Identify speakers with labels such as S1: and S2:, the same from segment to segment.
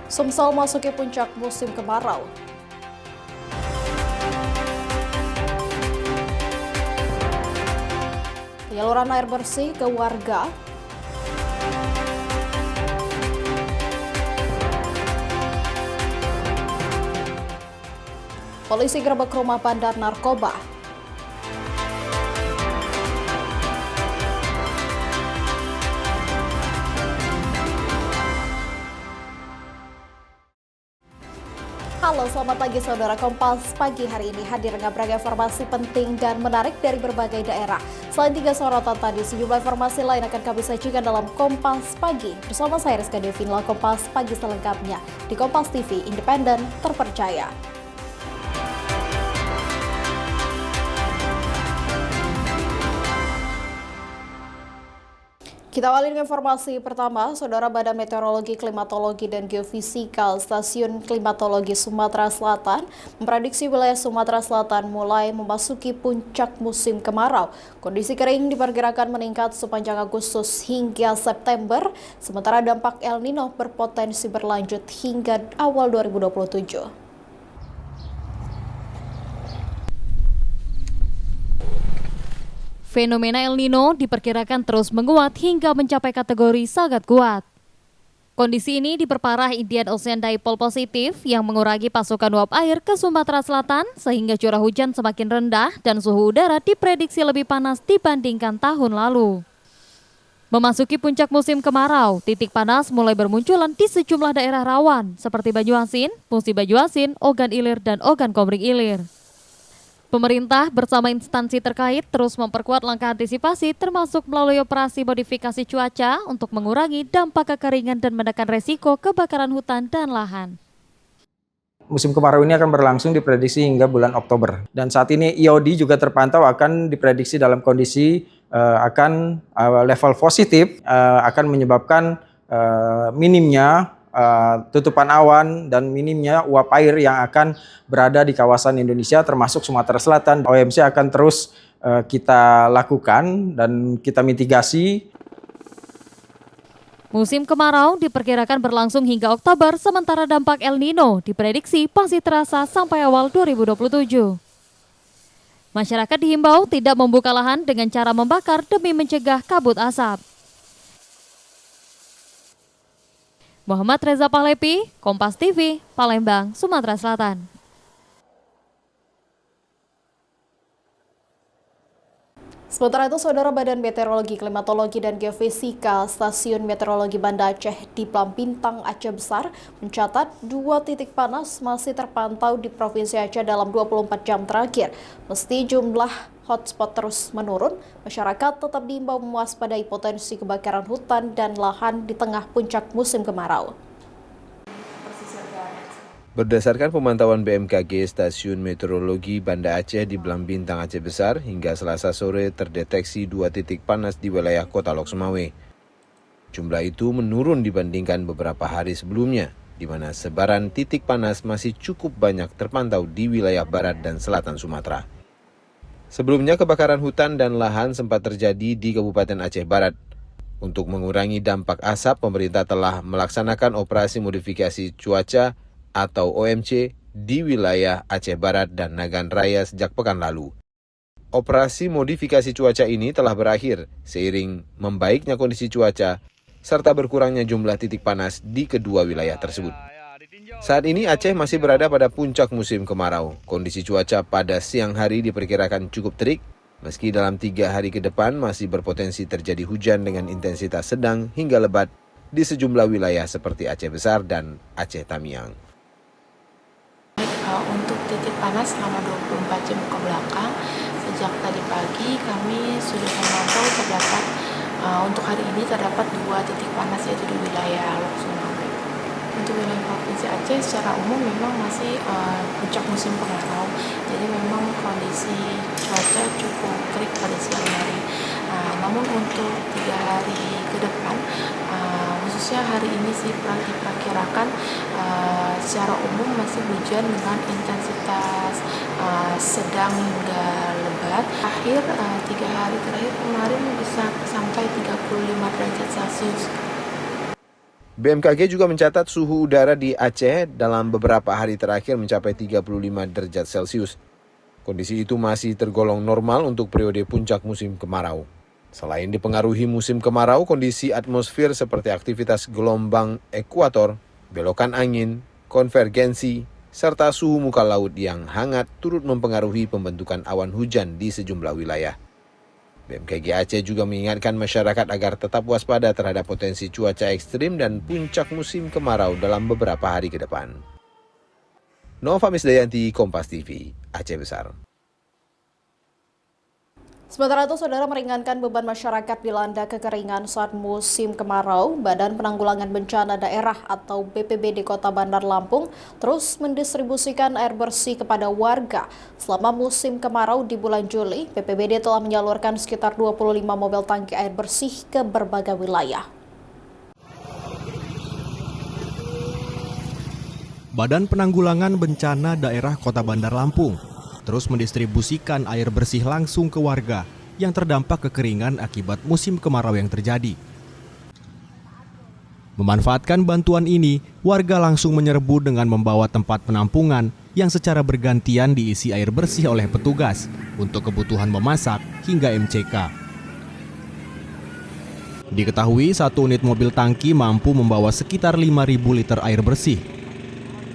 S1: Sumsel masuki puncak musim kemarau. Penyaluran air bersih ke warga. Polisi gerebek rumah bandar narkoba. Halo, selamat pagi saudara. Kompas pagi hari ini hadir dengan beragam informasi penting dan menarik dari berbagai daerah. Selain 3 sorotan tadi, sejumlah informasi lain akan kami sajikan dalam Kompas Pagi. Bersama saya Rizka Devina, Kompas Pagi selengkapnya di Kompas TV, independen, terpercaya. Kita awali dengan informasi pertama, Saudara. Badan Meteorologi, Klimatologi, dan Geofisika Stasiun Klimatologi Sumatera Selatan memprediksi wilayah Sumatera Selatan mulai memasuki puncak musim kemarau. Kondisi kering diperkirakan meningkat sepanjang Agustus hingga September, sementara dampak El Nino berpotensi berlanjut hingga awal 2027.
S2: Fenomena El Nino diperkirakan terus menguat hingga mencapai kategori sangat kuat. Kondisi ini diperparah Indian Ocean Dipole positif yang mengurangi pasokan uap air ke Sumatera Selatan sehingga curah hujan semakin rendah dan suhu udara diprediksi lebih panas dibandingkan tahun lalu. Memasuki puncak musim kemarau, titik panas mulai bermunculan di sejumlah daerah rawan seperti Banyuasin, Musi Banyuasin, Ogan Ilir, dan Ogan Komering Ilir. Pemerintah bersama instansi terkait terus memperkuat langkah antisipasi termasuk melalui operasi modifikasi cuaca untuk mengurangi dampak kekeringan dan menekan resiko kebakaran hutan dan lahan.
S3: Musim kemarau ini akan berlangsung diprediksi hingga bulan Oktober. Dan saat ini IOD juga terpantau akan diprediksi dalam kondisi level positif, akan menyebabkan minimnya tutupan awan dan minimnya uap air yang akan berada di kawasan Indonesia termasuk Sumatera Selatan. OMC akan terus kita lakukan dan kita mitigasi.
S2: Musim kemarau diperkirakan berlangsung hingga Oktober, sementara dampak El Nino diprediksi masih terasa sampai awal 2027. Masyarakat dihimbau tidak membuka lahan dengan cara membakar demi mencegah kabut asap. Muhammad Reza Pahlepi, Kompas TV, Palembang, Sumatera Selatan.
S1: Sementara itu, Saudara, Badan Meteorologi, Klimatologi, dan Geofisika Stasiun Meteorologi Banda Aceh di Bintang Aceh Besar mencatat 2 titik panas masih terpantau di Provinsi Aceh dalam 24 jam terakhir. Meski jumlah hotspot terus menurun, masyarakat tetap diimbau mewaspadai potensi kebakaran hutan dan lahan di tengah puncak musim kemarau.
S4: Berdasarkan pemantauan BMKG, Stasiun Meteorologi Banda Aceh di Bintang Aceh Besar, hingga Selasa sore terdeteksi 2 titik panas di wilayah Kota Lok Sumawe. Jumlah itu menurun dibandingkan beberapa hari sebelumnya, di mana sebaran titik panas masih cukup banyak terpantau di wilayah barat dan selatan Sumatera. Sebelumnya, kebakaran hutan dan lahan sempat terjadi di Kabupaten Aceh Barat. Untuk mengurangi dampak asap, pemerintah telah melaksanakan operasi modifikasi cuaca atau OMC di wilayah Aceh Barat dan Nagan Raya sejak pekan lalu. Operasi modifikasi cuaca ini telah berakhir seiring membaiknya kondisi cuaca serta berkurangnya jumlah titik panas di kedua wilayah tersebut. Saat ini Aceh masih berada pada puncak musim kemarau. Kondisi cuaca pada siang hari diperkirakan cukup terik, meski dalam 3 hari ke depan masih berpotensi terjadi hujan dengan intensitas sedang hingga lebat di sejumlah wilayah seperti Aceh Besar dan Aceh Tamiang.
S5: Untuk titik panas selama 24 jam ke belakang, sejak tadi pagi kami sudah memantau terdapat untuk hari ini terdapat 2 titik panas yaitu di wilayah Lok Sumawe. Untuk wilayah Provinsi Aceh secara umum memang masih puncak musim kemarau, jadi memang kondisi cuaca cukup terik pada siang hari. Namun untuk 3 hari ke depan, khususnya hari ini sih diperkirakan secara umum masih hujan dengan intensitas sedang hingga lebat. 3 hari terakhir kemarin bisa sampai 35 derajat Celcius.
S4: BMKG juga mencatat suhu udara di Aceh dalam beberapa hari terakhir mencapai 35 derajat Celcius. Kondisi itu masih tergolong normal untuk periode puncak musim kemarau. Selain dipengaruhi musim kemarau, kondisi atmosfer seperti aktivitas gelombang ekuator, belokan angin, konvergensi, serta suhu muka laut yang hangat turut mempengaruhi pembentukan awan hujan di sejumlah wilayah. BMKG Aceh juga mengingatkan masyarakat agar tetap waspada terhadap potensi cuaca ekstrim dan puncak musim kemarau dalam beberapa hari ke depan. Nova Misdayanti, Kompas TV, Aceh Besar.
S1: Sementara itu, saudara, meringankan beban masyarakat dilanda kekeringan saat musim kemarau, Badan Penanggulangan Bencana Daerah atau BPBD Kota Bandar Lampung terus mendistribusikan air bersih kepada warga. Selama musim kemarau di bulan Juli, BPBD telah menyalurkan sekitar 25 mobil tangki air bersih ke berbagai wilayah.
S6: Badan Penanggulangan Bencana Daerah Kota Bandar Lampung terus mendistribusikan air bersih langsung ke warga yang terdampak kekeringan akibat musim kemarau yang terjadi. Memanfaatkan bantuan ini, warga langsung menyerbu dengan membawa tempat penampungan yang secara bergantian diisi air bersih oleh petugas untuk kebutuhan memasak hingga MCK. Diketahui satu unit mobil tangki mampu membawa sekitar 5.000 liter air bersih.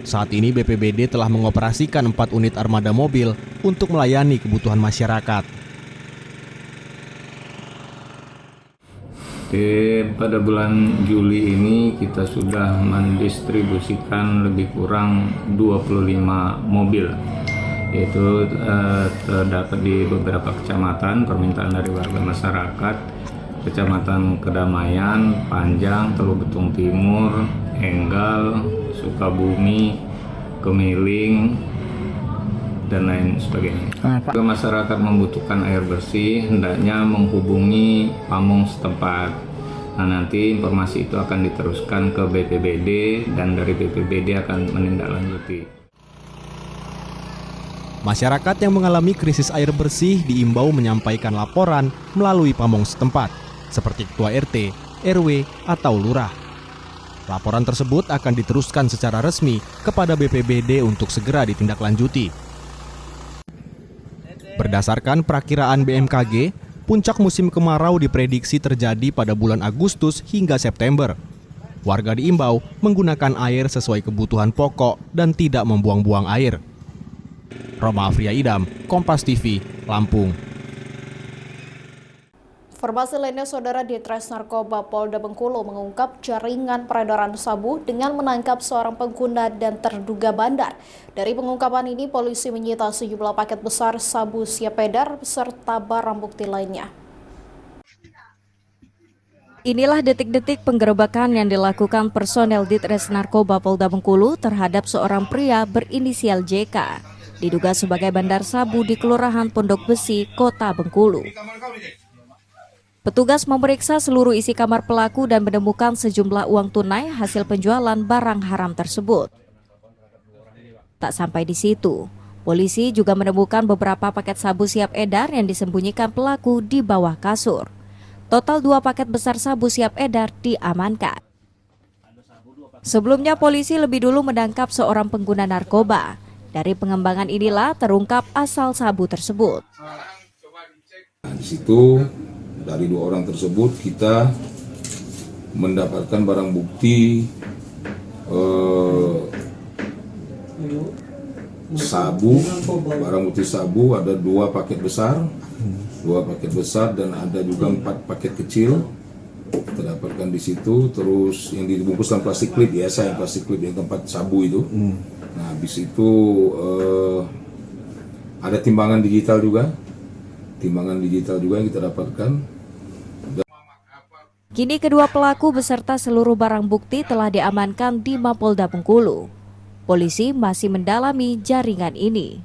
S6: Saat ini BPBD telah mengoperasikan 4 unit armada mobil untuk melayani kebutuhan masyarakat.
S7: Pada bulan Juli ini kita sudah mendistribusikan lebih kurang 25 mobil, yaitu terdapat di beberapa kecamatan permintaan dari warga masyarakat, Kecamatan Kedamaian, Panjang, Teluk Betung Timur, Enggal, Sukabumi, Kemiling, dan lain sebagainya. Jika masyarakat membutuhkan air bersih, hendaknya menghubungi pamong setempat. Nah, nanti informasi itu akan diteruskan ke BPBD dan dari BPBD akan menindaklanjuti.
S6: Masyarakat yang mengalami krisis air bersih diimbau menyampaikan laporan melalui pamong setempat, seperti Ketua RT, RW, atau Lurah. Laporan tersebut akan diteruskan secara resmi kepada BPBD untuk segera ditindaklanjuti. Berdasarkan perakiraan BMKG, puncak musim kemarau diprediksi terjadi pada bulan Agustus hingga September. Warga diimbau menggunakan air sesuai kebutuhan pokok dan tidak membuang-buang air. Roma Afria Idam, Kompas TV, Lampung.
S1: Informasi lainnya, saudara, Ditres Narkoba Polda Bengkulu mengungkap jaringan peredaran sabu dengan menangkap seorang pengguna dan terduga bandar. Dari pengungkapan ini, polisi menyita sejumlah paket besar sabu siap edar beserta barang bukti lainnya.
S8: Inilah detik-detik penggerebekan yang dilakukan personel Ditres Narkoba Polda Bengkulu terhadap seorang pria berinisial JK, diduga sebagai bandar sabu di Kelurahan Pondok Besi, Kota Bengkulu. Petugas memeriksa seluruh isi kamar pelaku dan menemukan sejumlah uang tunai hasil penjualan barang haram tersebut. Tak sampai di situ, polisi juga menemukan beberapa paket sabu siap edar yang disembunyikan pelaku di bawah kasur. Total 2 paket besar sabu siap edar diamankan. Sebelumnya, polisi lebih dulu menangkap seorang pengguna narkoba. Dari pengembangan inilah terungkap asal sabu tersebut.
S9: Nah, di situ dari 2 orang tersebut kita mendapatkan barang bukti sabu, barang bukti sabu ada 2 paket besar, 2 paket besar dan ada juga 4 paket kecil kita dapatkan di situ. Terus yang dibungkus dalam plastik klip, biasa yang plastik klip yang tempat sabu itu. Nah, habis itu ada timbangan digital juga yang kita dapatkan.
S8: Kini kedua pelaku beserta seluruh barang bukti telah diamankan di Mapolda Bengkulu. Polisi masih mendalami jaringan ini.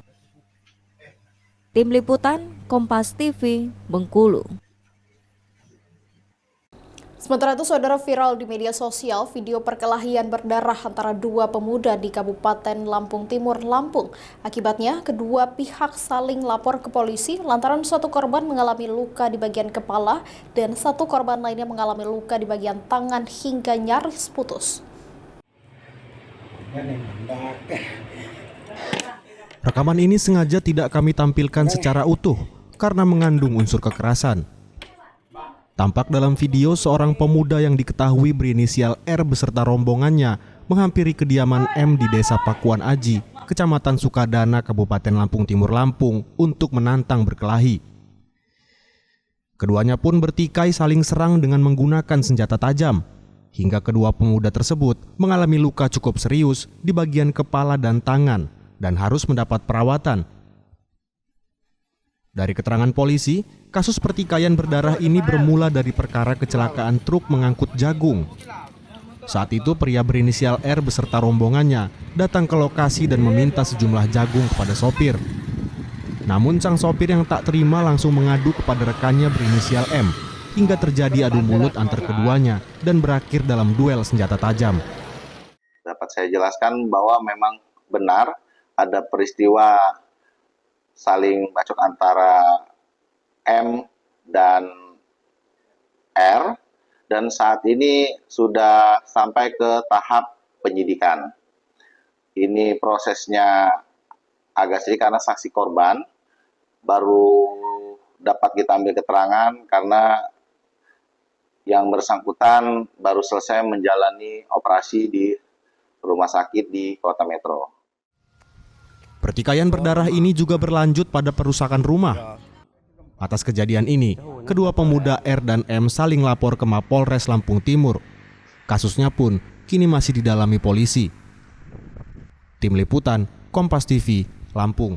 S8: Tim Liputan, Kompas TV, Bengkulu.
S1: Sementara itu, saudara, viral di media sosial video perkelahian berdarah antara dua pemuda di Kabupaten Lampung Timur, Lampung. Akibatnya, kedua pihak saling lapor ke polisi lantaran satu korban mengalami luka di bagian kepala dan satu korban lainnya mengalami luka di bagian tangan hingga nyaris putus.
S6: Rekaman ini sengaja tidak kami tampilkan secara utuh karena mengandung unsur kekerasan. Tampak dalam video seorang pemuda yang diketahui berinisial R beserta rombongannya menghampiri kediaman M di Desa Pakuan Aji, Kecamatan Sukadana, Kabupaten Lampung Timur, Lampung untuk menantang berkelahi. Keduanya pun bertikai saling serang dengan menggunakan senjata tajam, hingga kedua pemuda tersebut mengalami luka cukup serius di bagian kepala dan tangan dan harus mendapat perawatan. Dari keterangan polisi, kasus pertikaian berdarah ini bermula dari perkara kecelakaan truk mengangkut jagung. Saat itu pria berinisial R beserta rombongannya datang ke lokasi dan meminta sejumlah jagung kepada sopir. Namun sang sopir yang tak terima langsung mengadu kepada rekannya berinisial M, hingga terjadi adu mulut antar keduanya dan berakhir dalam duel senjata tajam.
S10: Dapat saya jelaskan bahwa memang benar ada peristiwa saling bacok antara M dan R, dan saat ini sudah sampai ke tahap penyidikan. Ini prosesnya agak sedikit karena saksi korban baru dapat kita ambil keterangan karena yang bersangkutan baru selesai menjalani operasi di rumah sakit di Kota Metro.
S6: Pertikaian berdarah ini juga berlanjut pada perusakan rumah. Atas kejadian ini, kedua pemuda R dan M saling lapor ke Mapolres Lampung Timur. Kasusnya pun kini masih didalami polisi. Tim Liputan, Kompas TV, Lampung.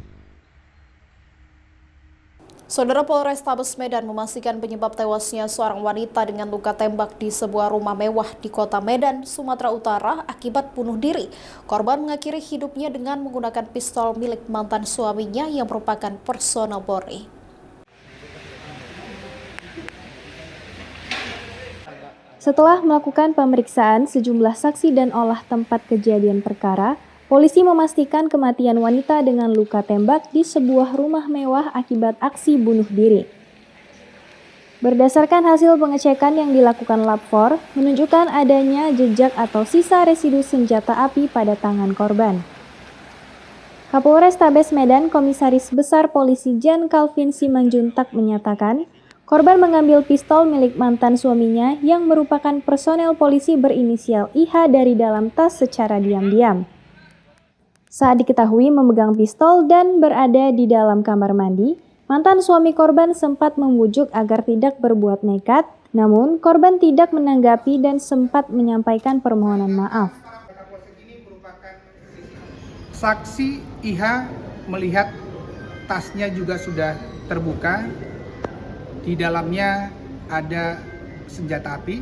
S1: Saudara, Polrestabes Medan memastikan penyebab tewasnya seorang wanita dengan luka tembak di sebuah rumah mewah di Kota Medan, Sumatera Utara akibat bunuh diri. Korban mengakhiri hidupnya dengan menggunakan pistol milik mantan suaminya yang merupakan personel Polri.
S11: Setelah melakukan pemeriksaan sejumlah saksi dan olah tempat kejadian perkara, polisi memastikan kematian wanita dengan luka tembak di sebuah rumah mewah akibat aksi bunuh diri. Berdasarkan hasil pengecekan yang dilakukan Lab 4, menunjukkan adanya jejak atau sisa residu senjata api pada tangan korban. Kapolrestabes Medan Komisaris Besar Polisi Jan Calvin Simanjuntak menyatakan, korban mengambil pistol milik mantan suaminya yang merupakan personel polisi berinisial IH dari dalam tas secara diam-diam. Saat diketahui memegang pistol dan berada di dalam kamar mandi, mantan suami korban sempat membujuk agar tidak berbuat nekat, namun korban tidak menanggapi dan sempat menyampaikan permohonan maaf.
S12: Saksi IH melihat tasnya juga sudah terbuka, di dalamnya ada senjata api,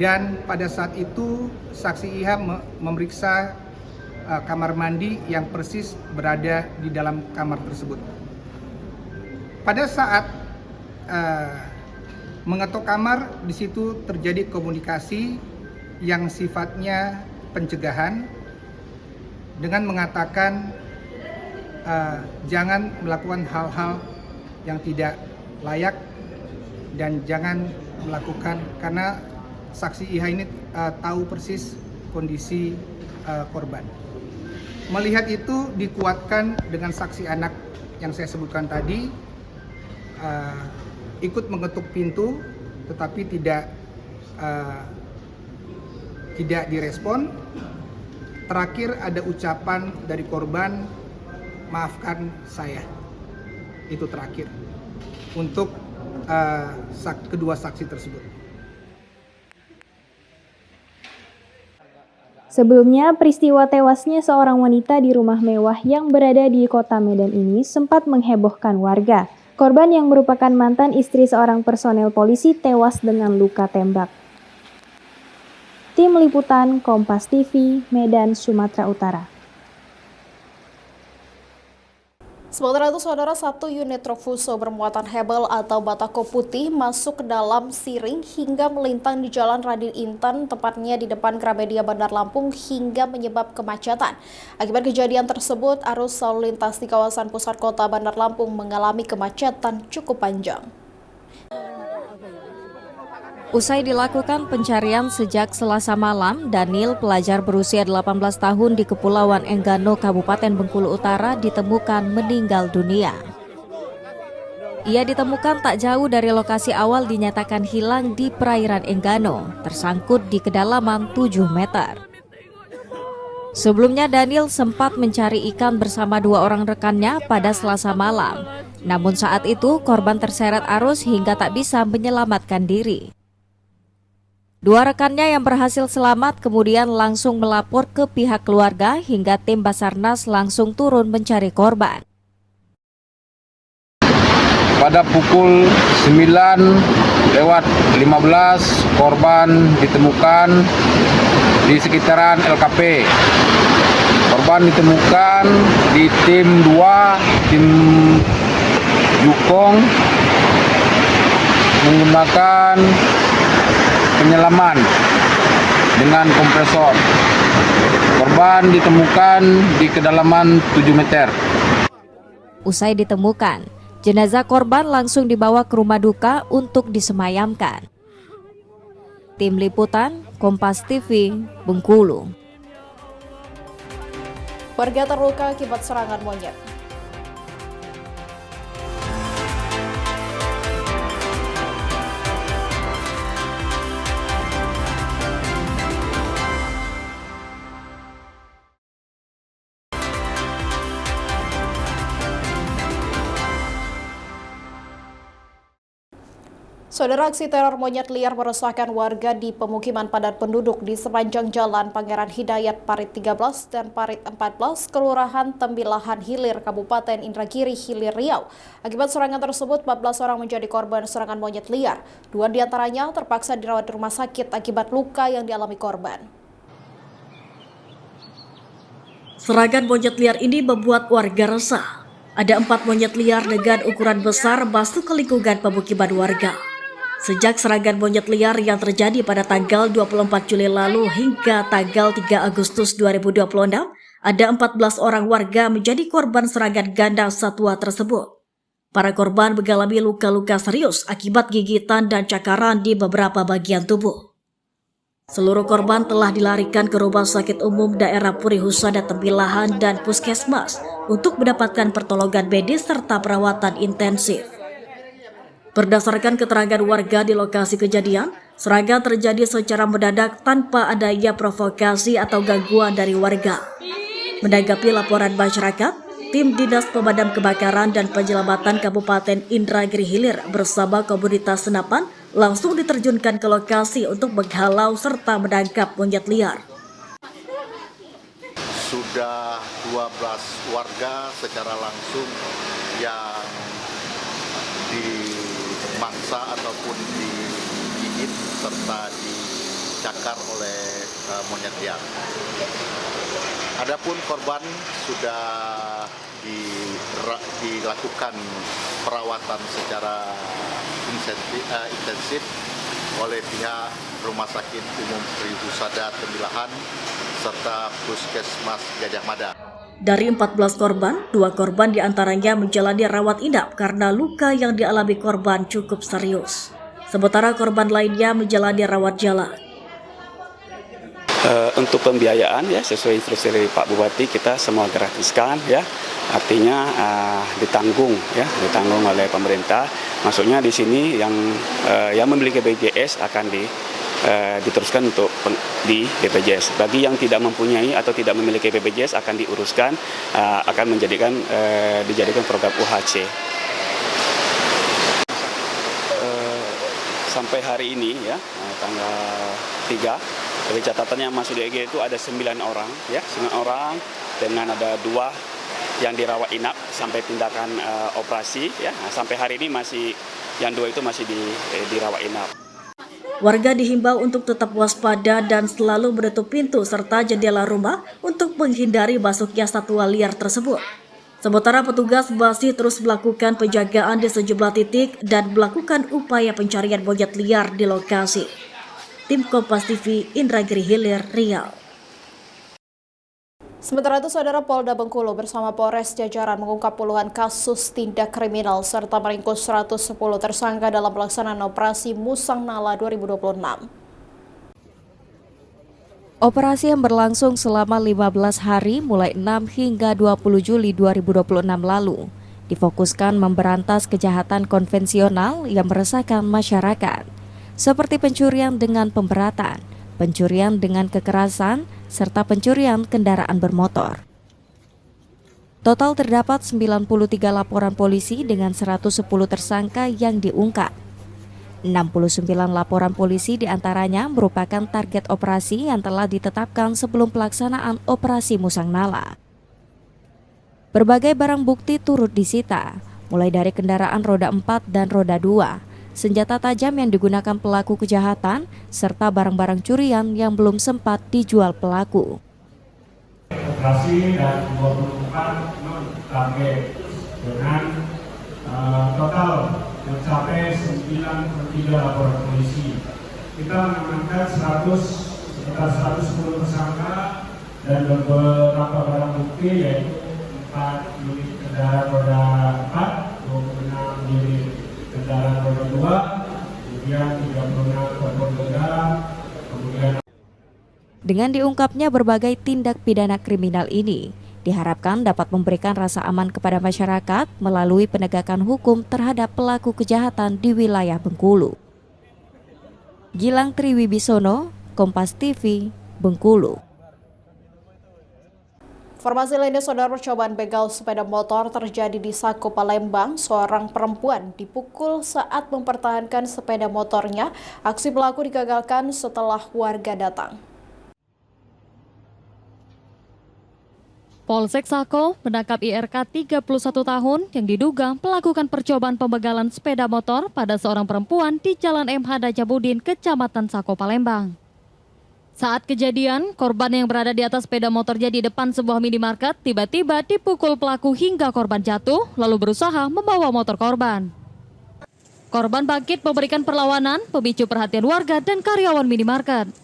S12: dan pada saat itu saksi IH memeriksa kamar mandi yang persis berada di dalam kamar tersebut. Pada saat mengetok kamar, di situ terjadi komunikasi yang sifatnya pencegahan dengan mengatakan jangan melakukan hal-hal yang tidak layak dan jangan melakukan, karena saksi IH ini tahu persis kondisi korban. Melihat itu dikuatkan dengan saksi anak yang saya sebutkan tadi, ikut mengetuk pintu tetapi tidak direspon. Terakhir ada ucapan dari korban, maafkan saya. Itu terakhir untuk kedua saksi tersebut.
S11: Sebelumnya, peristiwa tewasnya seorang wanita di rumah mewah yang berada di Kota Medan ini sempat menghebohkan warga. Korban yang merupakan mantan istri seorang personel polisi tewas dengan luka tembak. Tim Liputan Kompas TV, Medan, Sumatera Utara.
S1: Sementara itu, saudara, satu unit truk fuso bermuatan hebel atau batako putih masuk ke dalam siring hingga melintang di Jalan Radin Intan, tepatnya di depan Gramedia Bandar Lampung, hingga menyebab kemacetan. Akibat kejadian tersebut, arus lalu lintas di kawasan pusat kota Bandar Lampung mengalami kemacetan cukup panjang.
S8: Usai dilakukan pencarian sejak Selasa malam, Daniel, pelajar berusia 18 tahun di Kepulauan Enggano, Kabupaten Bengkulu Utara, ditemukan meninggal dunia. Ia ditemukan tak jauh dari lokasi awal dinyatakan hilang di perairan Enggano, tersangkut di kedalaman 7 meter. Sebelumnya Daniel sempat mencari ikan bersama 2 orang rekannya pada Selasa malam. Namun saat itu korban terseret arus hingga tak bisa menyelamatkan diri. 2 rekannya yang berhasil selamat kemudian langsung melapor ke pihak keluarga hingga tim Basarnas langsung turun mencari korban.
S13: Pada pukul 9:15 korban ditemukan di sekitaran LKP. Korban ditemukan di tim 2, tim Jukong menggunakan penyelaman dengan kompresor. Korban ditemukan di kedalaman 7 meter.
S8: Usai ditemukan, jenazah korban langsung dibawa ke rumah duka untuk disemayamkan. Tim Liputan, Kompas TV, Bengkulu.
S1: Warga terluka akibat serangan monyet. Saudara, aksi teror monyet liar meresahkan warga di pemukiman padat penduduk di sepanjang Jalan Pangeran Hidayat Parit 13 dan Parit 14, Kelurahan Tembilahan Hilir, Kabupaten Indragiri Hilir Riau. Akibat serangan tersebut, 14 orang menjadi korban serangan monyet liar. 2 diantaranya terpaksa dirawat di rumah sakit akibat luka yang dialami korban.
S14: Serangan monyet liar ini membuat warga resah. Ada 4 monyet liar dengan ukuran besar masuk ke lingkungan pemukiman warga. Sejak serangan monyet liar yang terjadi pada tanggal 24 Juli lalu hingga tanggal 3 Agustus 2026, ada 14 orang warga menjadi korban serangan ganda satwa tersebut. Para korban mengalami luka-luka serius akibat gigitan dan cakaran di beberapa bagian tubuh. Seluruh korban telah dilarikan ke Rumah Sakit Umum Daerah Puri Husada Tembilahan dan Puskesmas untuk mendapatkan pertolongan medis serta perawatan intensif. Berdasarkan keterangan warga di lokasi kejadian, serangan terjadi secara mendadak tanpa adanya provokasi atau gangguan dari warga. Menanggapi laporan masyarakat, tim Dinas Pemadam Kebakaran dan Penyelamatan Kabupaten Indragiri Hilir bersama komunitas senapan langsung diterjunkan ke lokasi untuk menghalau serta menangkap monyet liar.
S15: Sudah 12 warga secara langsung yang dimangsa ataupun digigit serta dicakar oleh monyet liar. Adapun korban sudah dilakukan perawatan secara intensif oleh pihak Rumah Sakit Umum Puri Husada Tembilahan serta Puskesmas Gajah Mada.
S14: Dari 14 korban, 2 korban diantaranya menjalani rawat inap karena luka yang dialami korban cukup serius. Sementara korban lainnya menjalani rawat jalan.
S16: Untuk pembiayaan ya sesuai instruksi dari Pak Bupati kita semua gratiskan ya. Artinya ditanggung oleh pemerintah. Maksudnya di sini yang memiliki BPJS akan diteruskan untuk di BPJS. Bagi yang tidak mempunyai atau tidak memiliki BPJS akan diuruskan, akan dijadikan program UHC. Sampai hari ini ya tanggal 3 dari catatan yang masuk di EG itu ada 9 orang ya, 9 orang dengan ada 2 yang dirawat inap sampai tindakan operasi ya. Nah, sampai hari ini masih yang 2 itu masih dirawat inap.
S14: Warga dihimbau untuk tetap waspada dan selalu menutup pintu serta jendela rumah untuk menghindari masuknya satwa liar tersebut. Sementara petugas masih terus melakukan penjagaan di sejumlah titik dan melakukan upaya pencarian monyet liar di lokasi. Tim Kompas TV, Indragiri Hilir, Riau.
S1: Sementara itu, Saudara, Polda Bengkulu bersama Polres jajaran mengungkap puluhan kasus tindak kriminal serta meringkus 110 tersangka dalam pelaksanaan operasi Musang Nala 2026.
S8: Operasi yang berlangsung selama 15 hari mulai 6 hingga 20 Juli 2026 lalu difokuskan memberantas kejahatan konvensional yang meresahkan masyarakat, seperti pencurian dengan pemberatan, pencurian dengan kekerasan, serta pencurian kendaraan bermotor. Total terdapat 93 laporan polisi dengan 110 tersangka yang diungkap. 69 laporan polisi diantaranya merupakan target operasi yang telah ditetapkan sebelum pelaksanaan operasi Musang Nala. Berbagai barang bukti turut disita, mulai dari kendaraan roda 4 dan roda 2, senjata tajam yang digunakan pelaku kejahatan, serta barang-barang curian yang belum sempat dijual pelaku.
S17: Operasi dan 24 target dengan total mencapai 93 laporan polisi. Kita mengamankan sekitar 110 tersangka dan beberapa barang bukti, yaitu 4 unit kendaraan roda 4, 26 unit kendaraan roda 2, kemudian 36 telepon genggam, kemudian.
S8: Dengan diungkapnya berbagai tindak pidana kriminal ini, diharapkan dapat memberikan rasa aman kepada masyarakat melalui penegakan hukum terhadap pelaku kejahatan di wilayah Bengkulu. Gilang Triwibisono, Kompas TV, Bengkulu.
S1: Informasi lainnya, Saudara, percobaan begal sepeda motor terjadi di Sako, Palembang. Seorang perempuan dipukul saat mempertahankan sepeda motornya. Aksi pelaku digagalkan setelah warga datang.
S2: Polsek Sako menangkap IRK 31 tahun yang diduga melakukan percobaan pembegalan sepeda motor pada seorang perempuan di Jalan MH Dajabudin, Kecamatan Sako, Palembang. Saat kejadian, korban yang berada di atas sepeda motornya di depan sebuah minimarket tiba-tiba dipukul pelaku hingga korban jatuh, lalu berusaha membawa motor korban. Korban bangkit memberikan perlawanan, pemicu perhatian warga dan karyawan minimarket.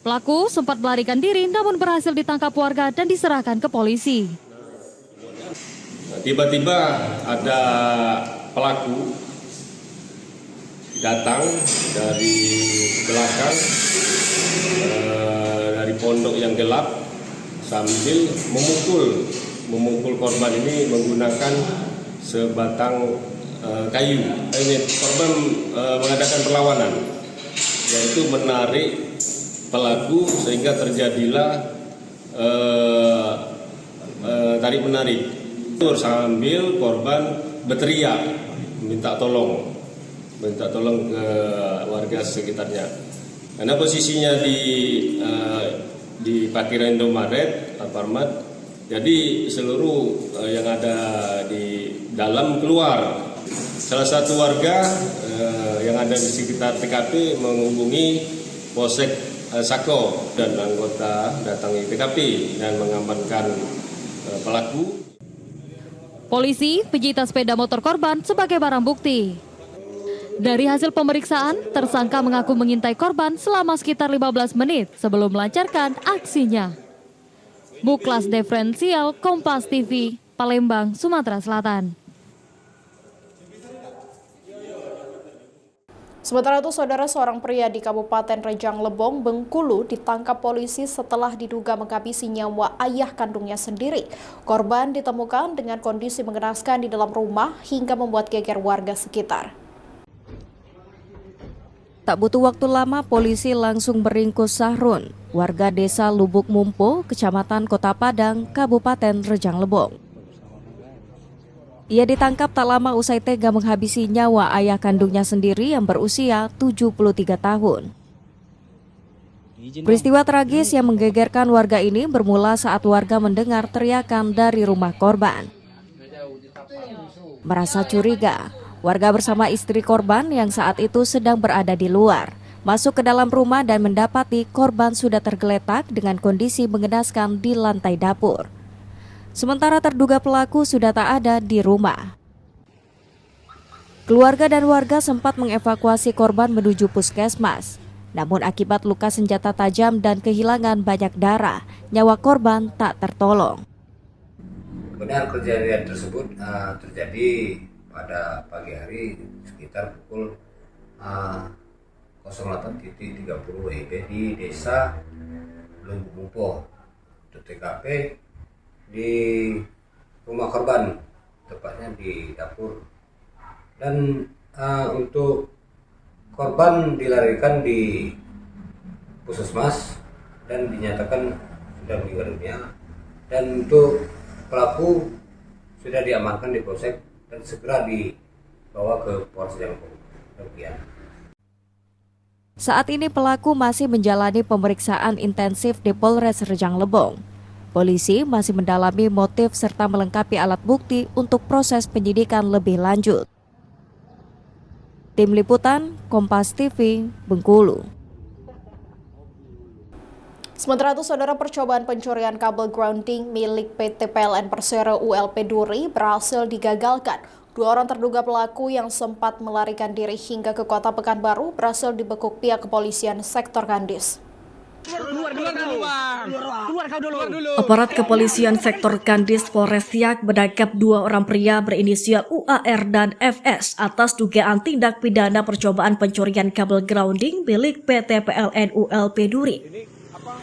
S2: Pelaku sempat melarikan diri namun berhasil ditangkap warga dan diserahkan ke polisi.
S18: Tiba-tiba ada pelaku datang dari belakang, dari pondok yang gelap, sambil memukul korban ini menggunakan sebatang kayu. Ini korban mengadakan perlawanan, yaitu menarik pelaku sehingga terjadilah tarik menarik. Sambil korban berteriak minta tolong ke warga sekitarnya. Karena posisinya di parkiran Indomaret, Alfamart, jadi seluruh yang ada di dalam keluar. Salah satu warga yang ada di sekitar TKP menghubungi Polsek Sako dan anggota datangi TKP dan mengamankan pelaku.
S2: Polisi menyita sepeda motor korban sebagai barang bukti. Dari hasil pemeriksaan, tersangka mengaku mengintai korban selama sekitar 15 menit sebelum melancarkan aksinya. Muklas Diferensial, Kompas TV, Palembang, Sumatera Selatan.
S1: Sementara itu, Saudara, seorang pria di Kabupaten Rejang Lebong, Bengkulu ditangkap polisi setelah diduga menghabisi nyawa ayah kandungnya sendiri. Korban ditemukan dengan kondisi mengenaskan di dalam rumah hingga membuat geger warga sekitar.
S8: Tak butuh waktu lama, polisi langsung meringkus Sahrun, warga desa Lubuk Mumpo, Kecamatan Kota Padang, Kabupaten Rejang Lebong. Ia ditangkap tak lama usai tega menghabisi nyawa ayah kandungnya sendiri yang berusia 73 tahun. Peristiwa tragis yang menggegerkan warga ini bermula saat warga mendengar teriakan dari rumah korban. Merasa curiga, warga bersama istri korban yang saat itu sedang berada di luar masuk ke dalam rumah dan mendapati korban sudah tergeletak dengan kondisi mengenaskan di lantai dapur. Sementara terduga pelaku sudah tak ada di rumah. Keluarga dan warga sempat mengevakuasi korban menuju puskesmas. Namun akibat luka senjata tajam dan kehilangan banyak darah, nyawa korban tak tertolong.
S19: Benar kejadian tersebut terjadi pada pagi hari sekitar pukul 08.30 WIB di desa Lumbumpo. TKP di rumah korban, tepatnya di dapur. Dan untuk korban dilarikan di puskesmas dan dinyatakan sudah meninggal dunia. Dan untuk pelaku sudah diamankan di polsek dan segera dibawa ke Polres Jambi.
S8: Saat ini pelaku masih menjalani pemeriksaan intensif di Polres Rejang Lebong. Polisi masih mendalami motif serta melengkapi alat bukti untuk proses penyidikan lebih lanjut. Tim Liputan, Kompas TV, Bengkulu.
S1: Sementara itu, saudara, percobaan pencurian kabel grounding milik PT PLN Persero ULP Duri berhasil digagalkan. 2 orang terduga pelaku yang sempat melarikan diri hingga ke Kota Pekanbaru berhasil dibekuk pihak kepolisian sektor Kandis.
S14: Aparat kepolisian sektor Kandis Polres Siak menangkap 2 orang pria berinisial UAR dan FS atas dugaan tindak pidana percobaan pencurian kabel grounding milik PT PLN ULP Duri.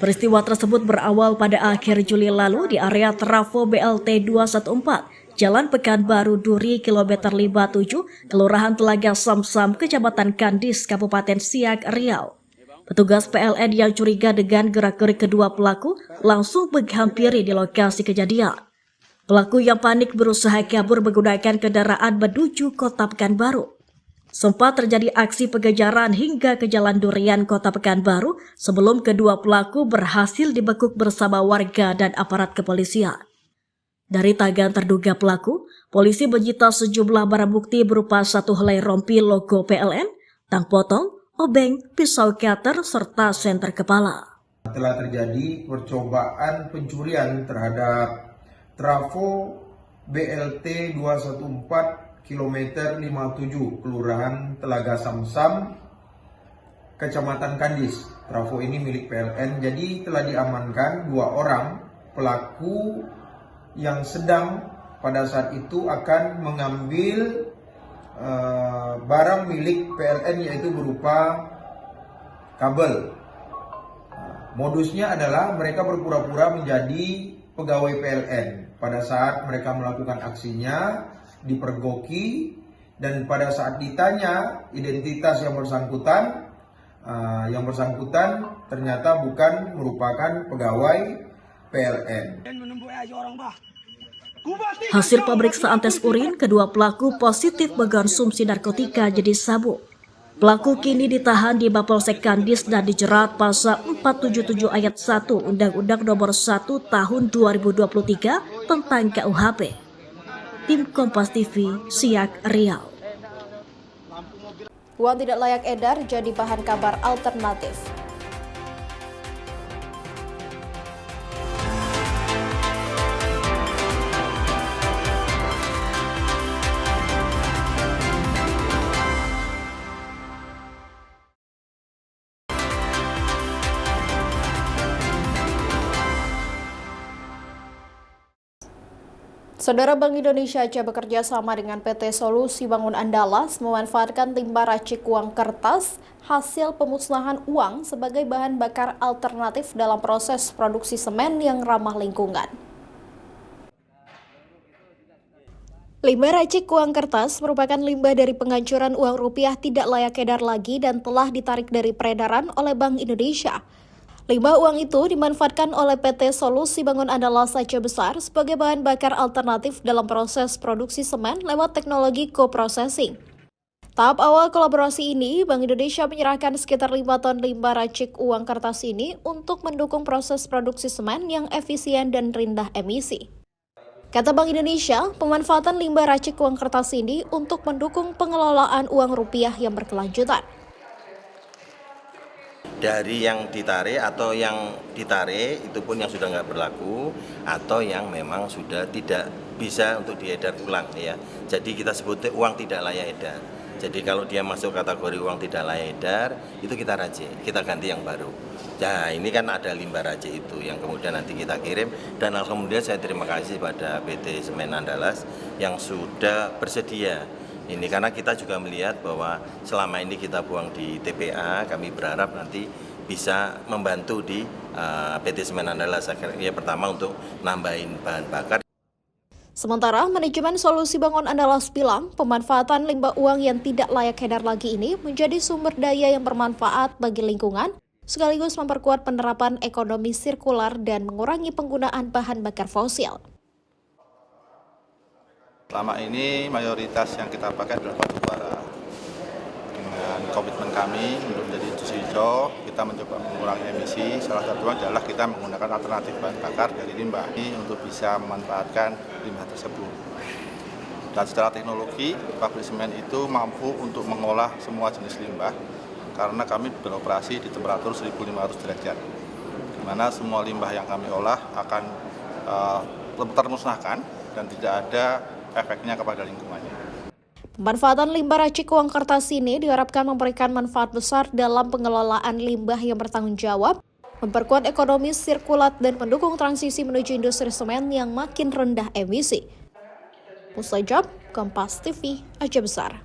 S14: Peristiwa tersebut berawal pada akhir Juli lalu di area trafo BLT 214, Jalan Pekanbaru Duri, kilometer 57, Kelurahan Telaga Samsam, Kecamatan Kandis, Kabupaten Siak, Riau. Petugas PLN yang curiga dengan gerak-gerik kedua pelaku langsung menghampiri di lokasi kejadian. Pelaku yang panik berusaha kabur menggunakan kendaraan menuju Kota Pekanbaru. Sempat terjadi aksi pengejaran hingga ke Jalan Durian, Kota Pekanbaru sebelum kedua pelaku berhasil dibekuk bersama warga dan aparat kepolisian. Dari tangan terduga pelaku, polisi menyita sejumlah barang bukti berupa 1 helai rompi logo PLN, tang potong, obeng, pisau cutter, serta senter kepala.
S3: Telah terjadi percobaan pencurian terhadap trafo BLT 214 kilometer 57, Kelurahan Telaga Samsam, Kecamatan Kandis. Trafo ini milik PLN, jadi telah diamankan 2 orang pelaku yang sedang pada saat itu akan mengambil barang milik PLN, yaitu berupa kabel. Modusnya adalah mereka berpura-pura menjadi pegawai PLN. Pada saat mereka melakukan aksinya, dipergoki, dan pada saat ditanya identitas yang bersangkutan ternyata bukan merupakan pegawai PLN.
S14: Hasil pemeriksaan tes urin, kedua pelaku positif mengkonsumsi narkotika jenis sabu. Pelaku kini ditahan di Mapolsek Kandis dan dijerat pasal 477 ayat 1 Undang-Undang Nomor 1 Tahun 2023 tentang KUHP. Tim Kompas TV, Siak, Riau.
S1: Uang tidak layak edar jadi bahan kabar alternatif. Saudara, Bank Indonesia Aceh bekerja sama dengan PT Solusi Bangun Andalas memanfaatkan limbah racik uang kertas hasil pemusnahan uang sebagai bahan bakar alternatif dalam proses produksi semen yang ramah lingkungan. Limbah racik uang kertas merupakan limbah dari penghancuran uang rupiah tidak layak edar lagi dan telah ditarik dari peredaran oleh Bank Indonesia. Limbah uang itu dimanfaatkan oleh PT Solusi Bangun Andalas Aceh Besar sebagai bahan bakar alternatif dalam proses produksi semen lewat teknologi co-processing. Tahap awal kolaborasi ini, Bank Indonesia menyerahkan sekitar 5 ton limbah racik uang kertas ini untuk mendukung proses produksi semen yang efisien dan rendah emisi. Kata Bank Indonesia, pemanfaatan limbah racik uang kertas ini untuk mendukung pengelolaan uang rupiah yang berkelanjutan.
S20: dari yang ditarik atau yang ditarik itu pun yang sudah nggak berlaku atau yang memang sudah tidak bisa untuk diedar ulang ya. Jadi kita sebutnya uang tidak layak edar. Jadi kalau dia masuk kategori uang tidak layak edar itu kita rajik, kita ganti yang baru. Nah ini kan ada limbah rajik itu yang kemudian nanti kita kirim dan alhamdulillah saya terima kasih pada PT Semen Andalas yang sudah bersedia. Ini karena kita juga melihat bahwa selama ini kita buang di TPA, kami berharap nanti bisa membantu di PT Semen Andalas. Ya pertama untuk nambahin bahan bakar.
S1: Sementara, manajemen Solusi Bangun Andalas bilang pemanfaatan limbah uang yang tidak layak edar lagi ini menjadi sumber daya yang bermanfaat bagi lingkungan, sekaligus memperkuat penerapan ekonomi sirkular dan mengurangi penggunaan bahan bakar fosil.
S21: Selama ini mayoritas yang kita pakai adalah batu bara. Dengan komitmen kami untuk menjadi industri hijau, kita mencoba mengurangi emisi. Salah satunya adalah kita menggunakan alternatif bahan bakar dari limbah ini untuk bisa memanfaatkan limbah tersebut. Dan secara teknologi, pabrik semen itu mampu untuk mengolah semua jenis limbah karena kami beroperasi di temperatur 1500 derajat. Di mana semua limbah yang kami olah akan termusnahkan dan tidak ada efeknya kepada lingkungannya.
S1: Pemanfaatan limbah racik uang kertas ini diharapkan memberikan manfaat besar dalam pengelolaan limbah yang bertanggung jawab, memperkuat ekonomi sirkulat dan mendukung transisi menuju industri semen yang makin rendah emisi. Mustajab, Kompas TV, Aceh Besar.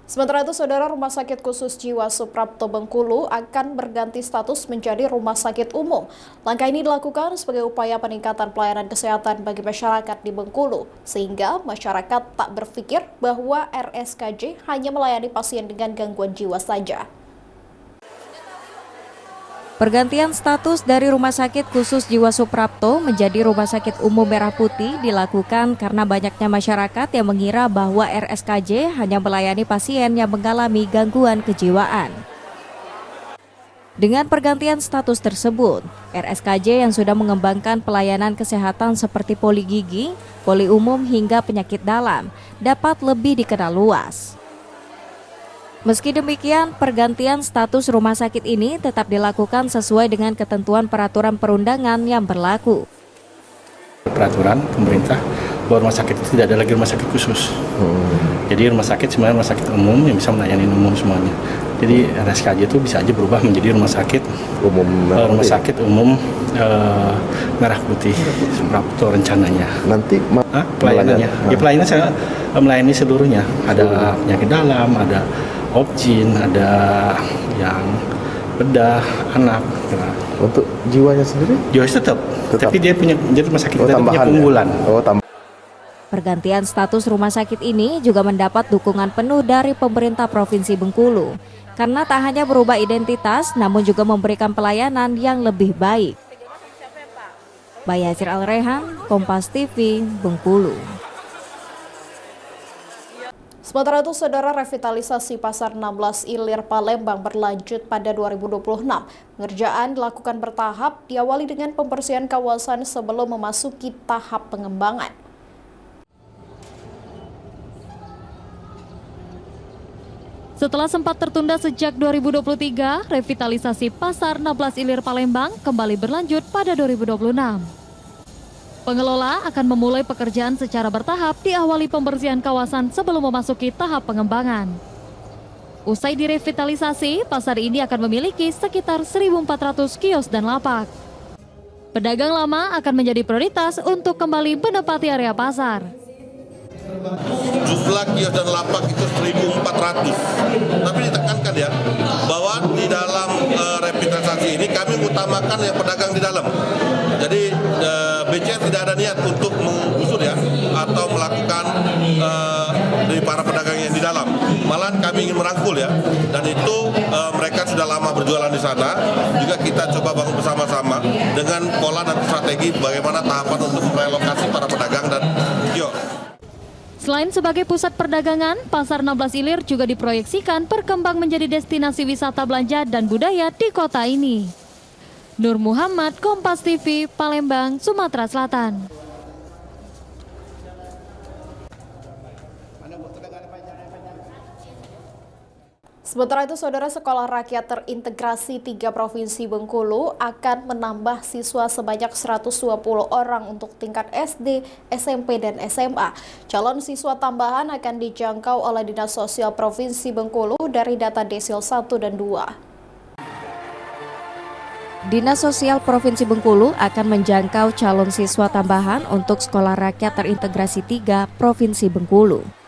S1: Sementara itu, Saudara, Rumah Sakit Khusus Jiwa Suprapto Bengkulu akan berganti status menjadi rumah sakit umum. Langkah ini dilakukan sebagai upaya peningkatan pelayanan kesehatan bagi masyarakat di Bengkulu, sehingga masyarakat tak berpikir bahwa RSKJ hanya melayani pasien dengan gangguan jiwa saja.
S8: Pergantian status dari Rumah Sakit Khusus Jiwa Suprapto menjadi Rumah Sakit Umum Merah Putih dilakukan karena banyaknya masyarakat yang mengira bahwa RSKJ hanya melayani pasien yang mengalami gangguan kejiwaan. Dengan pergantian status tersebut, RSKJ yang sudah mengembangkan pelayanan kesehatan seperti poli gigi, poli umum hingga penyakit dalam dapat lebih dikenal luas. Meski demikian, pergantian status rumah sakit ini tetap dilakukan sesuai dengan ketentuan peraturan perundangan yang berlaku.
S22: Peraturan pemerintah bahwa rumah sakit itu tidak ada lagi rumah sakit khusus. Jadi rumah sakit sebenarnya rumah sakit umum yang bisa melayani umum semuanya. Jadi RSKJ itu bisa aja berubah menjadi rumah sakit umum Merah Putih Suprapto rencananya. Nanti pelayanannya, ya pelayanan saya melayani seluruhnya. Ada penyakit dalam, ada opjin, ada yang bedah, anak.
S23: Untuk jiwanya sendiri?
S22: Jiwa tetap. Tapi dia punya jadi rumah sakit kita punya keunggulan.
S8: Pergantian status rumah sakit ini juga mendapat dukungan penuh dari pemerintah Provinsi Bengkulu, karena tak hanya berubah identitas, namun juga memberikan pelayanan yang lebih baik. Bayazir Al-Rehan, Kompas TV, Bengkulu.
S1: Sementara itu, Saudara, revitalisasi Pasar 16 Ilir Palembang berlanjut pada 2026. Pengerjaan dilakukan bertahap, diawali dengan pembersihan kawasan sebelum memasuki tahap pengembangan.
S2: Setelah sempat tertunda sejak 2023, revitalisasi Pasar 16 Ilir Palembang kembali berlanjut pada 2026. Pengelola akan memulai pekerjaan secara bertahap, diawali pembersihan kawasan sebelum memasuki tahap pengembangan. Usai direvitalisasi, pasar ini akan memiliki sekitar 1.400 kios dan lapak. Pedagang lama akan menjadi prioritas untuk kembali menempati area pasar.
S24: Jumlah kios dan lapak itu 1.400. Tapi ditekankan ya, bahwa di dalam revitalisasi ini kami utamakan yang pedagang di dalam. Jadi BCR tidak ada niat untuk menggusur ya, atau melakukan dari para pedagang yang di dalam. Malahan kami ingin merangkul ya, dan itu mereka sudah lama berjualan di sana. Juga kita coba bangun bersama-sama dengan pola dan strategi bagaimana tahapan untuk merelokasi para pedagang dan kios.
S2: Selain sebagai pusat perdagangan, Pasar 16 Ilir juga diproyeksikan berkembang menjadi destinasi wisata belanja dan budaya di kota ini. Nur Muhammad, Kompas TV, Palembang, Sumatera Selatan.
S1: Sementara itu, Saudara, Sekolah Rakyat Terintegrasi 3 Provinsi Bengkulu akan menambah siswa sebanyak 120 orang untuk tingkat SD, SMP, dan SMA. Calon siswa tambahan akan dijangkau oleh Dinas Sosial Provinsi Bengkulu dari data Desil 1 dan 2.
S8: Dinas Sosial Provinsi Bengkulu akan menjangkau calon siswa tambahan untuk Sekolah Rakyat Terintegrasi 3 Provinsi Bengkulu.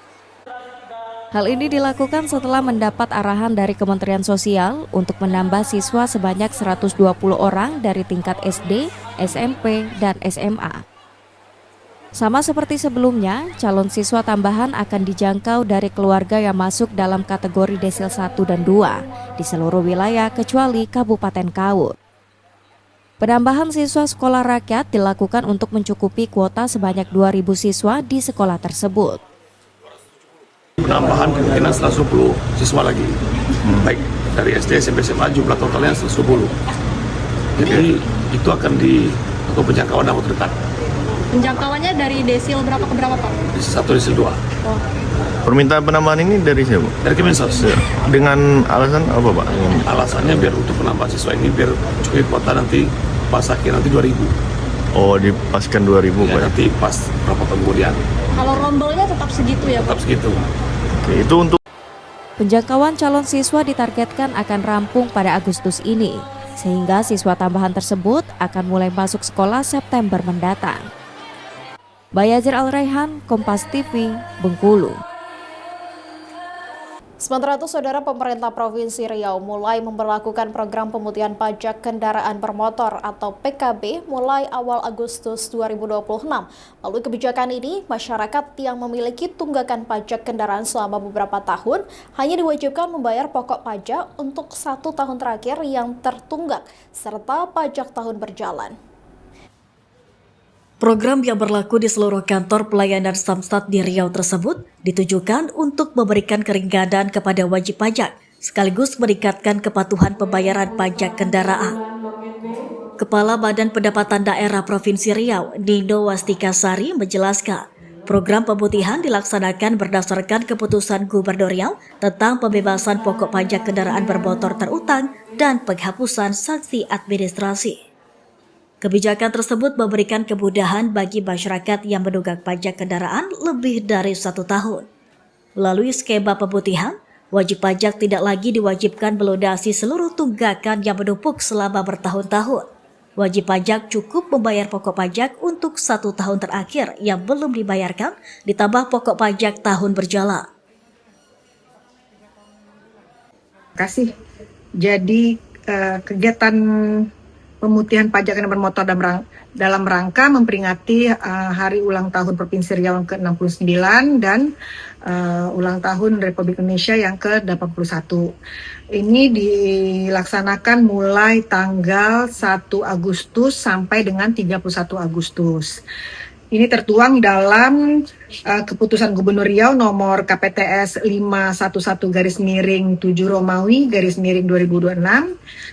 S8: Hal ini dilakukan setelah mendapat arahan dari Kementerian Sosial untuk menambah siswa sebanyak 120 orang dari tingkat SD, SMP, dan SMA. Sama seperti sebelumnya, calon siswa tambahan akan dijangkau dari keluarga yang masuk dalam kategori Desil 1 dan 2 di seluruh wilayah kecuali Kabupaten Kaur. Penambahan siswa sekolah rakyat dilakukan untuk mencukupi kuota sebanyak 2.000 siswa di sekolah tersebut.
S4: Penambahan kemungkinan 110 siswa lagi, baik dari SD, SMP, SMA, jumlah totalnya 110. Jadi itu akan untuk penjangkauan dalam waktu dekat.
S5: Penjangkauannya dari desil berapa ke berapa, Pak?
S4: Desil 1, desil 2.
S5: Oh.
S7: Permintaan penambahan ini dari siapa?
S4: Dari Kemensos.
S7: Dengan alasan apa, Pak?
S4: Alasannya biar untuk penambahan siswa ini biar cukup kuota nanti pas akhir nanti 2.000.
S7: Oh, dipaskan 2.000,
S4: ya,
S7: Pak?
S4: Nanti pas berapa kemudian.
S5: Kalau rombolnya tetap segitu ya, Pak?
S4: Tetap segitu.
S7: Oke, itu untuk
S8: penjangkauan calon siswa ditargetkan akan rampung pada Agustus ini, sehingga siswa tambahan tersebut akan mulai masuk sekolah September mendatang. Bayazir Al-Raihan, Kompas TV, Bengkulu.
S1: Sementara itu, Saudara, pemerintah Provinsi Riau mulai memberlakukan program pemutihan pajak kendaraan bermotor atau PKB mulai awal Agustus 2026. Melalui kebijakan ini, masyarakat yang memiliki tunggakan pajak kendaraan selama beberapa tahun hanya diwajibkan membayar pokok pajak untuk 1 tahun terakhir yang tertunggak, serta pajak tahun berjalan.
S14: Program yang berlaku di seluruh kantor pelayanan Samsat di Riau tersebut ditujukan untuk memberikan keringanan kepada wajib pajak, sekaligus meningkatkan kepatuhan pembayaran pajak kendaraan. Kepala Badan Pendapatan Daerah Provinsi Riau, Nino Wastikasari, menjelaskan, program pemutihan dilaksanakan berdasarkan keputusan Gubernur Riau tentang pembebasan pokok pajak kendaraan bermotor terutang dan penghapusan sanksi administrasi. Kebijakan tersebut memberikan kemudahan bagi masyarakat yang menunggak pajak kendaraan lebih dari 1 tahun. Melalui skema pemutihan, wajib pajak tidak lagi diwajibkan melunasi seluruh tunggakan yang menumpuk selama bertahun-tahun. Wajib pajak cukup membayar pokok pajak untuk 1 tahun terakhir yang belum dibayarkan, ditambah pokok pajak tahun berjalan.
S9: Terima kasih. Jadi kegiatan pemutihan pajak kendaraan bermotor dalam rangka memperingati Hari Ulang Tahun Provinsi Riau yang ke-69 dan ulang tahun Republik Indonesia yang ke-81. Ini dilaksanakan mulai tanggal 1 Agustus sampai dengan 31 Agustus. Ini tertuang dalam keputusan Gubernur Riau nomor KPTS 511-7 Romawi _2026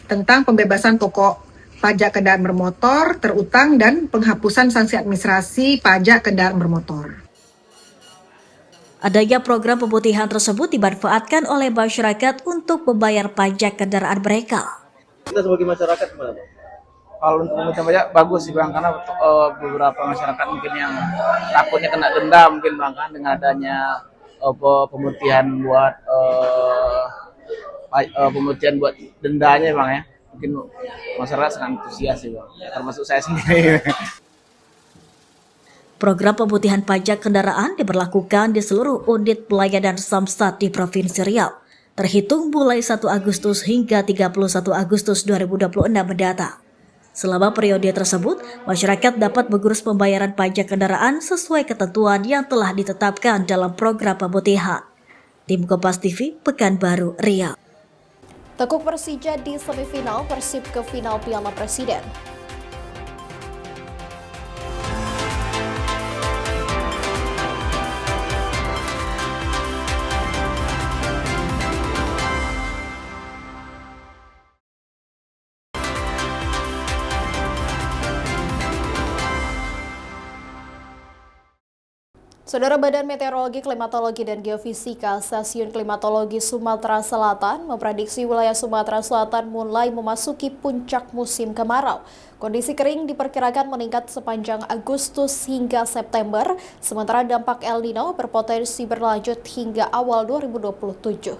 S9: tentang pembebasan pokok pajak kendaraan bermotor terutang dan penghapusan sanksi administrasi pajak kendaraan bermotor.
S14: Adanya program pemutihan tersebut dimanfaatkan oleh masyarakat untuk membayar pajak kendaraan mereka.
S25: Kita sebagai masyarakat gimana, Bang?
S26: Kalau untuk pemutihan pajak bagus sih, Bang, karena beberapa masyarakat mungkin yang takutnya kena denda mungkin, Bang, kan dengan adanya pemutihan buat pemutihan buat dendanya, Bang, ya. Mungkin masyarakat sangat antusias sih, Bang, ya, termasuk saya sendiri.
S14: Program pemutihan pajak kendaraan diberlakukan di seluruh unit pelayanan Samsat di Provinsi Riau, terhitung mulai 1 Agustus hingga 31 Agustus 2026 mendatang. Selama periode tersebut, masyarakat dapat mengurus pembayaran pajak kendaraan sesuai ketentuan yang telah ditetapkan dalam program pemutihan. Tim Kompas TV, Pekanbaru, Riau.
S1: Tekuk Persija di semifinal, Persib ke final Piala Presiden. Saudara Badan Meteorologi, Klimatologi, dan Geofisika Stasiun Klimatologi Sumatera Selatan memprediksi wilayah Sumatera Selatan mulai memasuki puncak musim kemarau. Kondisi kering diperkirakan meningkat sepanjang Agustus hingga September, sementara dampak El Nino berpotensi berlanjut hingga awal 2027.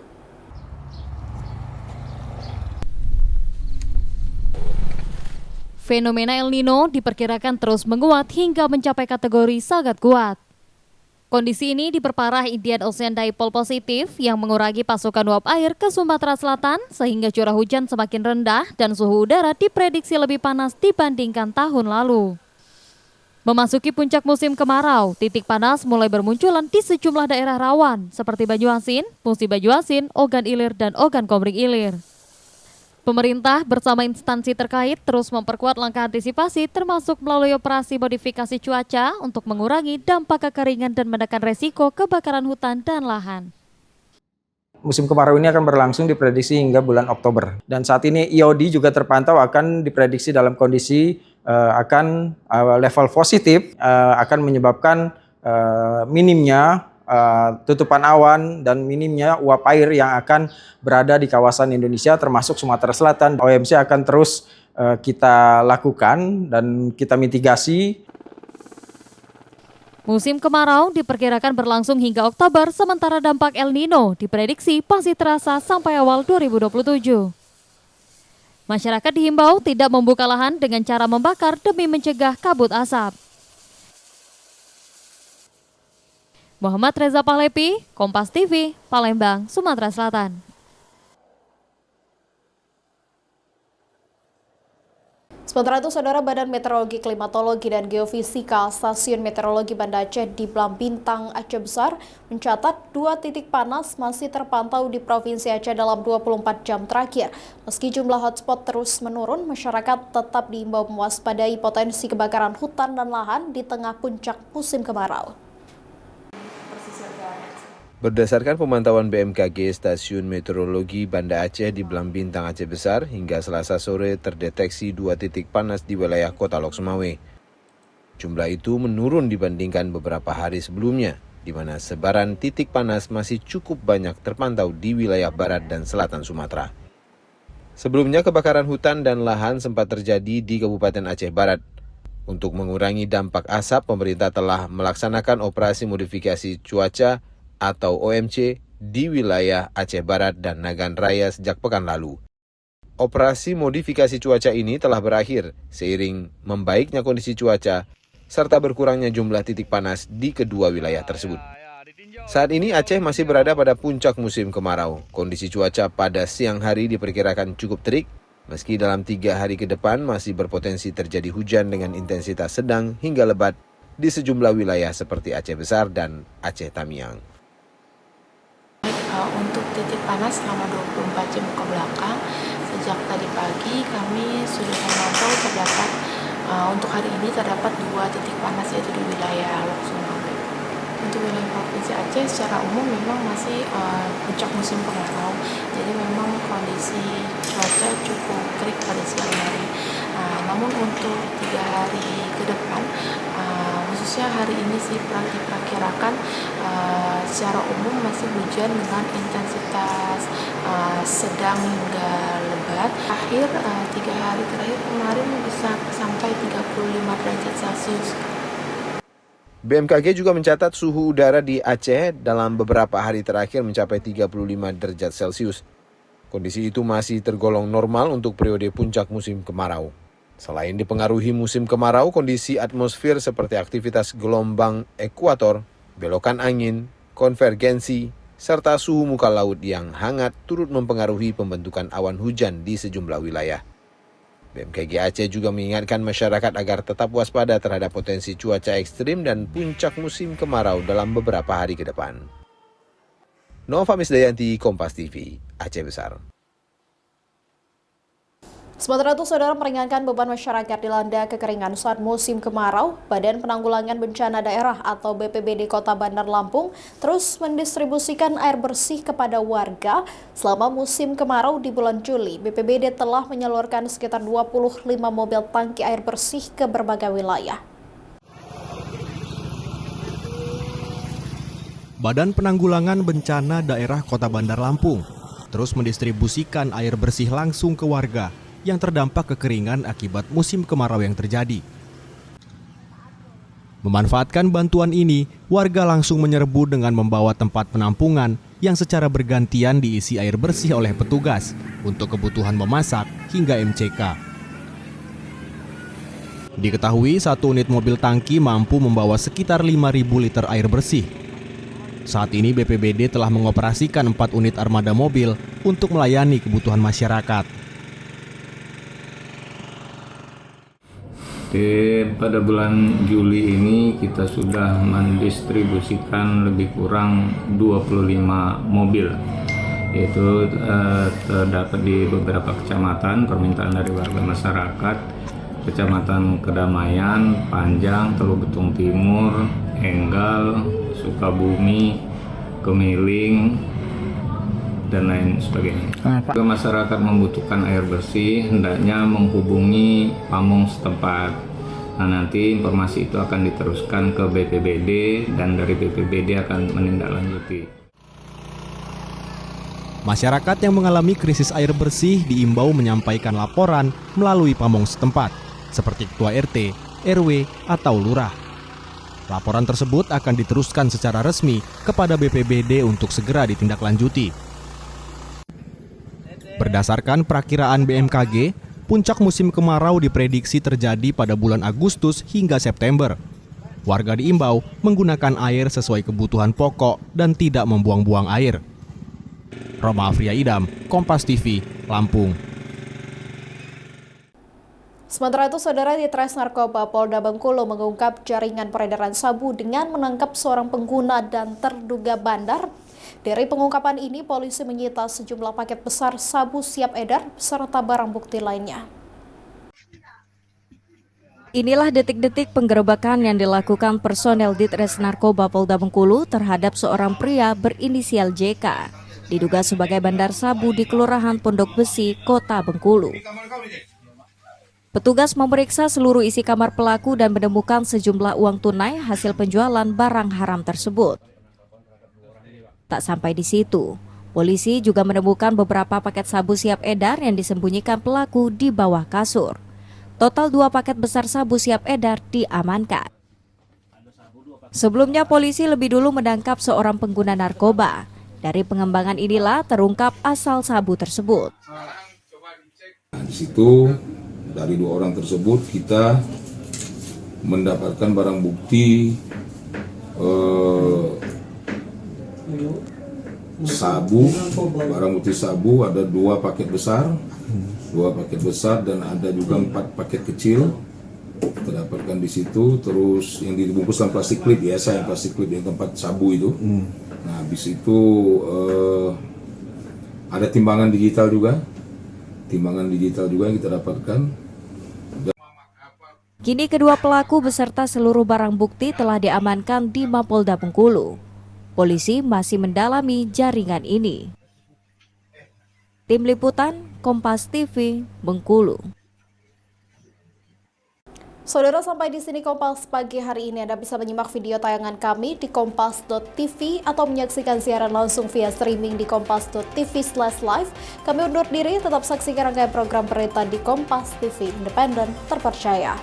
S2: Fenomena El Nino diperkirakan terus menguat hingga mencapai kategori sangat kuat. Kondisi ini diperparah Indian Ocean Dipole positif yang mengurangi pasokan uap air ke Sumatera Selatan sehingga curah hujan semakin rendah dan suhu udara diprediksi lebih panas dibandingkan tahun lalu. Memasuki puncak musim kemarau, titik panas mulai bermunculan di sejumlah daerah rawan seperti Banyuasin, Musi Banyuasin, Ogan Ilir, dan Ogan Komering Ilir. Pemerintah bersama instansi terkait terus memperkuat langkah antisipasi termasuk melalui operasi modifikasi cuaca untuk mengurangi dampak kekeringan dan menekan resiko kebakaran hutan dan lahan.
S3: Musim kemarau ini akan berlangsung diprediksi hingga bulan Oktober. Dan saat ini IOD juga terpantau akan diprediksi dalam kondisi level positif, akan menyebabkan minimnya tutupan awan dan minimnya uap air yang akan berada di kawasan Indonesia termasuk Sumatera Selatan. OMC akan terus kita lakukan dan kita mitigasi.
S2: Musim kemarau diperkirakan berlangsung hingga Oktober, sementara dampak El Nino diprediksi masih terasa sampai awal 2027. Masyarakat dihimbau tidak membuka lahan dengan cara membakar demi mencegah kabut asap. Muhammad Reza Pahlepi, Kompas TV, Palembang, Sumatera Selatan.
S1: Sementara itu, Saudara Badan Meteorologi, Klimatologi, dan Geofisika Stasiun Meteorologi Banda Aceh di Blambintang, Aceh Besar mencatat 2 titik panas masih terpantau di Provinsi Aceh dalam 24 jam terakhir. Meski jumlah hotspot terus menurun, masyarakat tetap diimbau mewaspadai potensi kebakaran hutan dan lahan di tengah puncak musim kemarau.
S6: Berdasarkan pemantauan BMKG Stasiun Meteorologi Banda Aceh di Blambintang, Aceh Besar, hingga Selasa sore terdeteksi 2 titik panas di wilayah Kota Lok Sumawe. Jumlah itu menurun dibandingkan beberapa hari sebelumnya, di mana sebaran titik panas masih cukup banyak terpantau di wilayah barat dan selatan Sumatera. Sebelumnya kebakaran hutan dan lahan sempat terjadi di Kabupaten Aceh Barat. Untuk mengurangi dampak asap, pemerintah telah melaksanakan operasi modifikasi cuaca atau OMC di wilayah Aceh Barat dan Nagan Raya sejak pekan lalu. Operasi modifikasi cuaca ini telah berakhir seiring membaiknya kondisi cuaca serta berkurangnya jumlah titik panas di kedua wilayah tersebut. Saat ini Aceh masih berada pada puncak musim kemarau. Kondisi cuaca pada siang hari diperkirakan cukup terik, meski dalam 3 hari ke depan masih berpotensi terjadi hujan dengan intensitas sedang hingga lebat di sejumlah wilayah seperti Aceh Besar dan Aceh Tamiang.
S10: Untuk titik panas selama 24 jam ke belakang, sejak tadi pagi kami sudah memantau terdapat untuk hari ini terdapat 2 titik panas yaitu di wilayah Lok Sumawe. Untuk wilayah Provinsi Aceh secara umum memang masih puncak musim kemarau, jadi memang kondisi cuaca cukup terik pada siang hari. Namun untuk 3 hari ke depan, khususnya hari ini sih diperkirakan secara umum masih hujan dengan intensitas sedang hingga lebat. 3 hari terakhir kemarin bisa sampai 35 derajat Celcius.
S6: BMKG juga mencatat suhu udara di Aceh dalam beberapa hari terakhir mencapai 35 derajat Celcius. Kondisi itu masih tergolong normal untuk periode puncak musim kemarau. Selain dipengaruhi musim kemarau, kondisi atmosfer seperti aktivitas gelombang ekuator, belokan angin, konvergensi, serta suhu muka laut yang hangat turut mempengaruhi pembentukan awan hujan di sejumlah wilayah. BMKG Aceh juga mengingatkan masyarakat agar tetap waspada terhadap potensi cuaca ekstrim dan puncak musim kemarau dalam beberapa hari ke depan. Nova Misdayanti, Kompas TV, Aceh Besar.
S1: Sementara itu, Saudara, meringankan beban masyarakat dilanda kekeringan saat musim kemarau, Badan Penanggulangan Bencana Daerah atau BPBD Kota Bandar Lampung terus mendistribusikan air bersih kepada warga selama musim kemarau di bulan Juli. BPBD telah menyalurkan sekitar 25 mobil tangki air bersih ke berbagai wilayah.
S11: Badan Penanggulangan Bencana Daerah Kota Bandar Lampung terus mendistribusikan air bersih langsung ke warga yang terdampak kekeringan akibat musim kemarau yang terjadi. Memanfaatkan bantuan ini, warga langsung menyerbu dengan membawa tempat penampungan yang secara bergantian diisi air bersih oleh petugas untuk kebutuhan memasak hingga MCK. Diketahui satu unit mobil tangki mampu membawa sekitar 5.000 liter air bersih. Saat ini BPBD telah mengoperasikan 4 unit armada mobil untuk melayani kebutuhan masyarakat.
S12: Pada bulan Juli ini kita sudah mendistribusikan lebih kurang 25 mobil, yaitu terdapat di beberapa kecamatan permintaan dari warga masyarakat, Kecamatan Kedamaian, Panjang, Teluk Betung Timur, Enggal, Sukabumi, Kemiling, dan lain sebagainya. Jika masyarakat membutuhkan air bersih, hendaknya menghubungi pamong setempat. Nah, nanti informasi itu akan diteruskan ke BPBD dan dari BPBD akan menindaklanjuti.
S11: Masyarakat yang mengalami krisis air bersih diimbau menyampaikan laporan melalui pamong setempat, seperti Ketua RT, RW, atau Lurah. Laporan tersebut akan diteruskan secara resmi kepada BPBD untuk segera ditindaklanjuti. Berdasarkan perakiraan BMKG, puncak musim kemarau diprediksi terjadi pada bulan Agustus hingga September. Warga diimbau menggunakan air sesuai kebutuhan pokok dan tidak membuang-buang air. Roma Afria Idam, Kompas TV, Lampung.
S1: Sementara itu, Saudara, di Tres Narkoba Polda Bengkulu mengungkap jaringan peredaran sabu dengan menangkap seorang pengguna dan terduga bandar. Dari pengungkapan ini, polisi menyita sejumlah paket besar sabu siap edar serta barang bukti lainnya.
S8: Inilah detik-detik penggerebekan yang dilakukan personel Ditres Narkoba Polda Bengkulu terhadap seorang pria berinisial JK, diduga sebagai bandar sabu di Kelurahan Pondok Besi, Kota Bengkulu. Petugas memeriksa seluruh isi kamar pelaku dan menemukan sejumlah uang tunai hasil penjualan barang haram tersebut. Tak sampai di situ, polisi juga menemukan beberapa paket sabu siap edar yang disembunyikan pelaku di bawah kasur. Total 2 paket besar sabu siap edar diamankan. Sebelumnya, polisi lebih dulu menangkap seorang pengguna narkoba. Dari pengembangan inilah terungkap asal sabu tersebut.
S13: Di situ, dari 2 orang tersebut kita mendapatkan barang bukti sabu, barang bukti sabu ada 2 paket besar, 2 paket besar dan ada juga 4 paket kecil kita dapatkan di situ. Terus yang dibungkus dalam plastik klip, biasa yang plastik klip yang tempat sabu itu. Nah, habis itu ada timbangan digital juga yang kita dapatkan.
S8: Kini kedua pelaku beserta seluruh barang bukti telah diamankan di Mapolda Bengkulu. Polisi masih mendalami jaringan ini. Tim Liputan, Kompas TV, Bengkulu.
S1: Saudara, sampai di sini Kompas pagi hari ini. Anda bisa menyimak video tayangan kami di kompas.tv atau menyaksikan siaran langsung via streaming di kompas.tv/live. Kami undur diri, tetap saksikan rangkaian program berita di Kompas TV, independen, terpercaya.